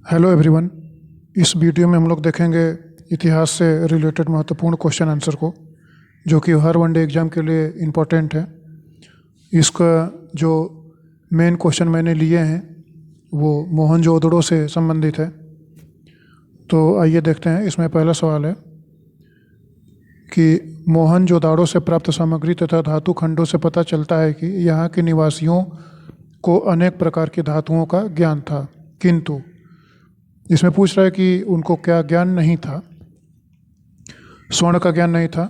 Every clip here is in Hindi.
Hello everyone. इस वीडियो में हम लोग देखेंगे इतिहास से रिलेटेड महत्वपूर्ण क्वेश्चन आंसर को, जो कि हर वनडे एग्ज़ाम के लिए इम्पोर्टेंट है। इसका जो मेन क्वेश्चन मैंने लिए हैं वो मोहनजोदड़ो से संबंधित है। तो आइए देखते हैं। इसमें पहला सवाल है कि मोहनजोदाड़ो से प्राप्त सामग्री तथा धातु खंडों से पता चलता है कि यहाँ के निवासियों को अनेक प्रकार की धातुओं का ज्ञान था, किंतु इसमें पूछ रहा है कि उनको क्या ज्ञान नहीं था। स्वर्ण का ज्ञान नहीं था,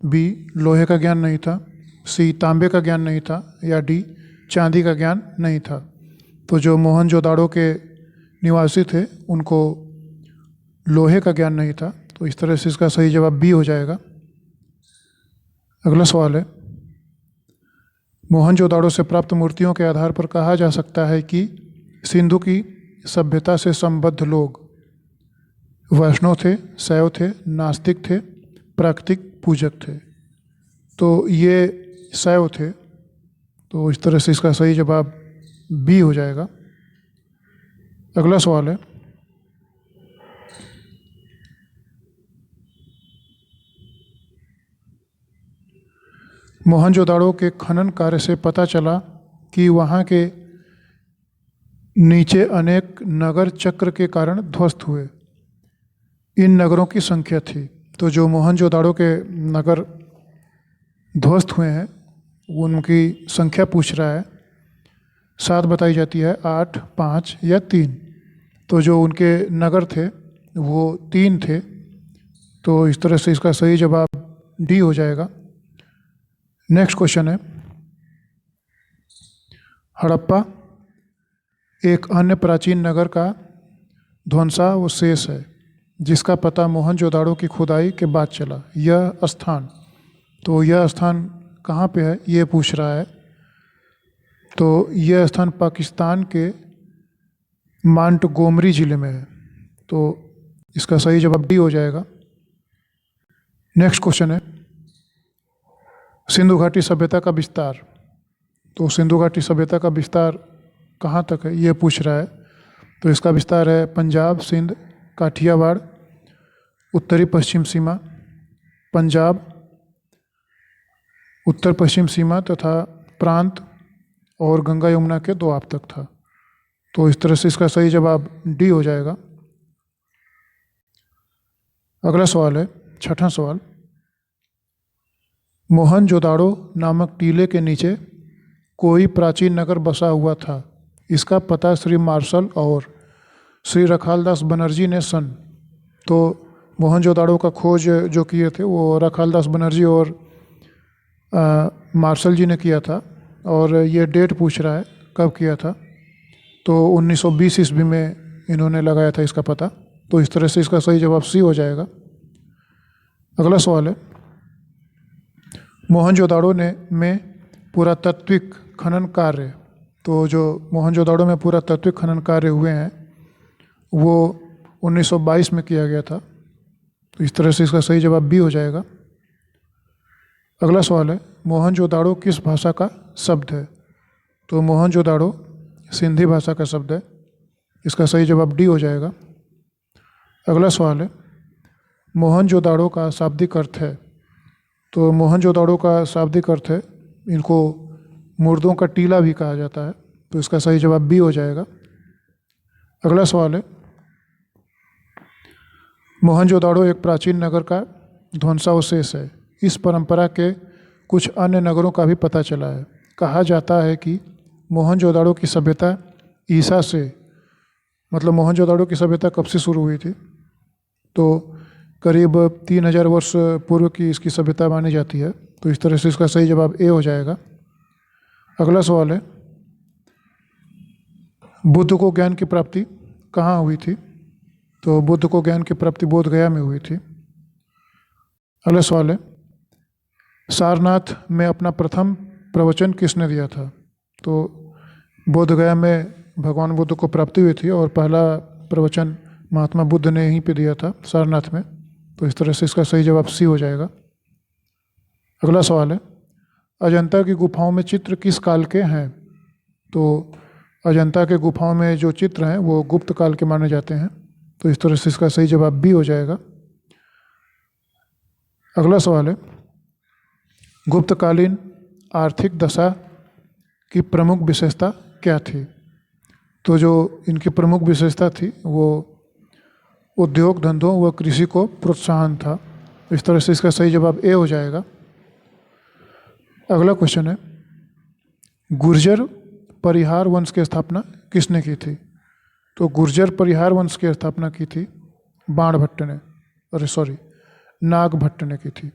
बी लोहे का ज्ञान नहीं था, सी तांबे का ज्ञान नहीं था, या डी चांदी का ज्ञान नहीं था। तो जो मोहनजोदाड़ो के निवासी थे उनको लोहे का ज्ञान नहीं था, तो इस तरह से इसका सही जवाब बी हो जाएगा। अगला सवाल है, मोहनजोदाड़ो से प्राप्त मूर्तियों के आधार पर कहा जा सकता है कि सिंधु की सभ्यता से संबद्ध लोग वैष्णव थे, शैव थे, नास्तिक थे, प्राकृतिक पूजक थे। तो ये शैव थे, तो इस तरह से इसका सही जवाब बी हो जाएगा। अगला सवाल है, मोहनजोदाड़ो के खनन कार्य से पता चला कि वहाँ के नीचे अनेक नगर चक्र के कारण ध्वस्त हुए। इन नगरों की संख्या थी। तो जो मोहनजोदाड़ो के नगर ध्वस्त हुए हैं उनकी संख्या पूछ रहा है। 7 बताई जाती है, 8, 5 या 3। तो जो उनके नगर थे वो 3 थे, तो इस तरह से इसका सही जवाब डी हो जाएगा। नेक्स्ट क्वेश्चन है, हड़प्पा एक अन्य प्राचीन नगर का ध्वंसावशेष है जिसका पता मोहनजोदाड़ो की खुदाई के बाद चला। यह स्थान, तो यह स्थान कहाँ पे है ये पूछ रहा है। तो यह स्थान पाकिस्तान के मांटगोमरी ज़िले में है, तो इसका सही जवाब डी हो जाएगा। नेक्स्ट क्वेश्चन है, सिंधु घाटी सभ्यता का विस्तार। तो सिंधु घाटी सभ्यता का विस्तार कहाँ तक है ये पूछ रहा है। तो इसका विस्तार है पंजाब, सिंध, काठियावाड़, उत्तरी पश्चिम सीमा, पंजाब, उत्तर पश्चिम सीमा तथा प्रांत, और गंगा यमुना के दोआब तक था। तो इस तरह से इसका सही जवाब डी हो जाएगा। अगला सवाल है, छठा सवाल, मोहनजोदाड़ो नामक टीले के नीचे कोई प्राचीन नगर बसा हुआ था। इसका पता श्री मार्शल और श्री रखालदास बनर्जी ने सन, तो मोहनजोदाड़ो का खोज जो किए थे वो रखालदास बनर्जी और मार्शल जी ने किया था। और ये डेट पूछ रहा है कब किया था। तो 1920 ईस्वी में इन्होंने लगाया था इसका पता। तो इस तरह से इसका सही जवाब सी हो जाएगा। अगला सवाल है, मोहनजोदाड़ो में पुरातात्विक खनन कार्य। तो जो मोहनजोदाड़ो में पुरातात्विक खनन कार्य हुए हैं वो 1922 में किया गया था। तो इस तरह से इसका सही जवाब बी हो जाएगा। अगला सवाल है, मोहनजोदाड़ो किस भाषा का शब्द है। तो मोहनजोदाड़ो सिंधी भाषा का शब्द है। इसका सही जवाब डी हो जाएगा। अगला सवाल है, मोहनजोदाड़ो का शाब्दिक अर्थ है। तो मोहनजोदाड़ो का शाब्दिक अर्थ है, इनको मुर्दों का टीला भी कहा जाता है। तो इसका सही जवाब बी हो जाएगा। अगला सवाल है, मोहनजोदाड़ो एक प्राचीन नगर का ध्वंसावशेष है। इस परंपरा के कुछ अन्य नगरों का भी पता चला है। कहा जाता है कि मोहनजोदाड़ो की सभ्यता ईसा से, मतलब मोहनजोदाड़ो की सभ्यता कब से शुरू हुई थी। तो करीब 3000 वर्ष पूर्व की इसकी सभ्यता मानी जाती है। तो इस तरह से इसका सही जवाब ए हो जाएगा। अगला सवाल है, बुद्ध को ज्ञान की प्राप्ति कहाँ हुई थी। तो बुद्ध को ज्ञान की प्राप्ति बोध गया में हुई थी। अगला सवाल है, सारनाथ में अपना प्रथम प्रवचन किसने दिया था। तो बोध गया में भगवान बुद्ध को प्राप्ति हुई थी और पहला प्रवचन महात्मा बुद्ध ने यहीं पे दिया था, सारनाथ में। तो इस तरह से इसका सही जवाब सी हो जाएगा। अगला सवाल है, अजंता की गुफाओं में चित्र किस काल के हैं। तो अजंता के गुफाओं में जो चित्र हैं वो गुप्त काल के माने जाते हैं। तो इस तरह से इसका सही जवाब बी हो जाएगा। अगला सवाल है, गुप्तकालीन आर्थिक दशा की प्रमुख विशेषता क्या थी? तो जो इनकी प्रमुख विशेषता थी वो उद्योग धंधों व कृषि को प्रोत्साहन था। इस तरह से इसका सही जवाब ए हो जाएगा। अगला क्वेश्चन है, गुर्जर परिहार वंश की स्थापना किसने की थी? तो गुर्जर परिहार वंश की स्थापना की थी नागभट्ट ने की थी।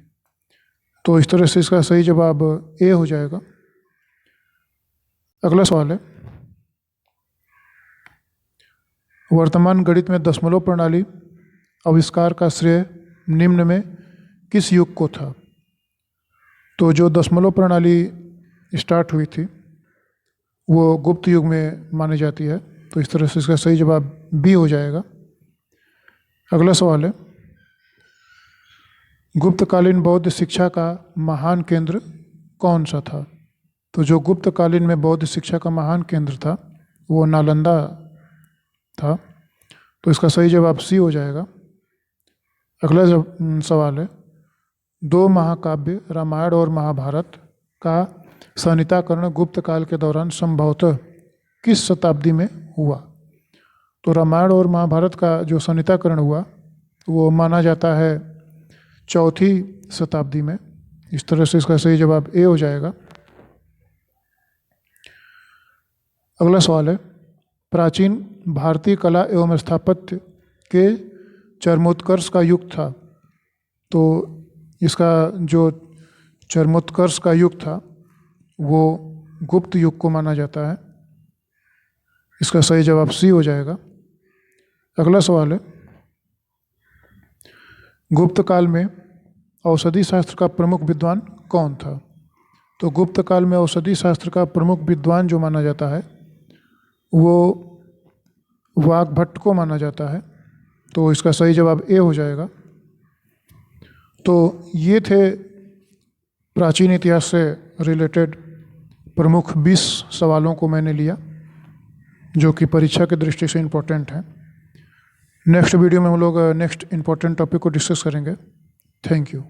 तो इस तरह से इसका सही जवाब ए हो जाएगा। अगला सवाल है, वर्तमान गणित में दशमलव प्रणाली आविष्कार का श्रेय निम्न में किस युग को था? तो जो दशमलव प्रणाली स्टार्ट हुई थी वो गुप्त युग में मानी जाती है। तो इस तरह से इसका सही जवाब बी हो जाएगा। अगला सवाल है, गुप्तकालीन बौद्ध शिक्षा का महान केंद्र कौन सा था? तो जो गुप्तकालीन में बौद्ध शिक्षा का महान केंद्र था वो नालंदा था। तो इसका सही जवाब सी हो जाएगा। अगला सवाल है, दो महाकाव्य रामायण और महाभारत का संहिताकरण गुप्त काल के दौरान संभवतः किस शताब्दी में हुआ? तो रामायण और महाभारत का जो संहिताकरण हुआ वो माना जाता है चौथी शताब्दी में। इस तरह से इसका सही जवाब ए हो जाएगा। अगला सवाल है, प्राचीन भारतीय कला एवं स्थापत्य के चरमोत्कर्ष का युग था। तो इसका जो चरमोत्कर्ष का युग था वो गुप्त युग को माना जाता है। इसका सही जवाब सी हो जाएगा। अगला सवाल है, गुप्त काल में औषधि शास्त्र का प्रमुख विद्वान कौन था? तो गुप्त काल में औषधि शास्त्र का प्रमुख विद्वान जो माना जाता है वो वाग्भट्ट को माना जाता है। तो इसका सही जवाब ए हो जाएगा। तो ये थे प्राचीन इतिहास से रिलेटेड प्रमुख 20 सवालों को मैंने लिया जो कि परीक्षा की दृष्टि से इम्पोर्टेंट हैं। नेक्स्ट वीडियो में हम लोग नेक्स्ट इम्पोर्टेंट टॉपिक को डिस्कस करेंगे। Thank you.